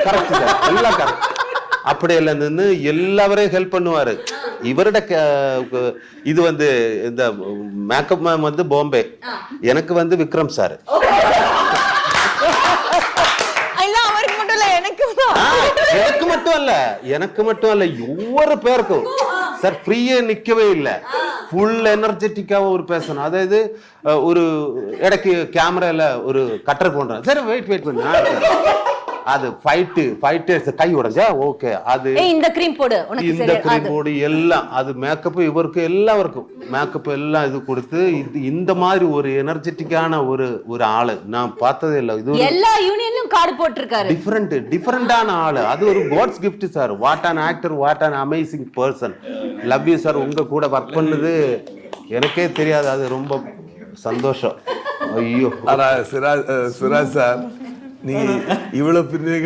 Correct sir, எல்லாம் correct. அப்படியெல்லாம் நின்று எல்லாவரையும் ஹெல்ப் பண்ணுவாரு. இவரோட இது வந்து இந்த மேக்கப் மேம் வந்து பாம்பே, எனக்கு வந்து விக்ரம் சார். எனக்கு மட்டும் அல்ல ஒவ்வொரு பேருக்கும் சார் ஃப்ரீயே நிக்கவே இல்லை. ஃபுல் எனர்ஜெட்டிக்காவும் ஒரு பேசணும். அதாவது ஒரு இடைக்கு கேமரால ஒரு கட்டர் போடுறேன் சார், வெயிட் பண்ண அது ஃபைட்டு கை உடைஞ்சா ஓகே, அது இந்த கிரீம் போடு, இந்த கிரீம் போடு எல்லாம், அது மேக்கப் இவருக்கு எல்லாருக்கும் மேக்கப் எல்லாம் இது கொடுத்து இந்த மாதிரி ஒரு எனர்ஜெட்டிக்கான ஒரு ஆளு நான் பார்த்ததே இல்லை. இது எல்லா யூனியன்லயும் கார்டு போட்டிருக்காரு. டிஃபரெண்டான ஆளு. அது ஒரு God's gift sir. What an actor, what an amazing person. Love you sir. உங்க கூட ஒர்க் பண்ணது எனக்கே தெரியாது, அது ரொம்ப சந்தோஷம். ஐயோ சிராஜ் சார், நீ இவ்வளவு பிரிவு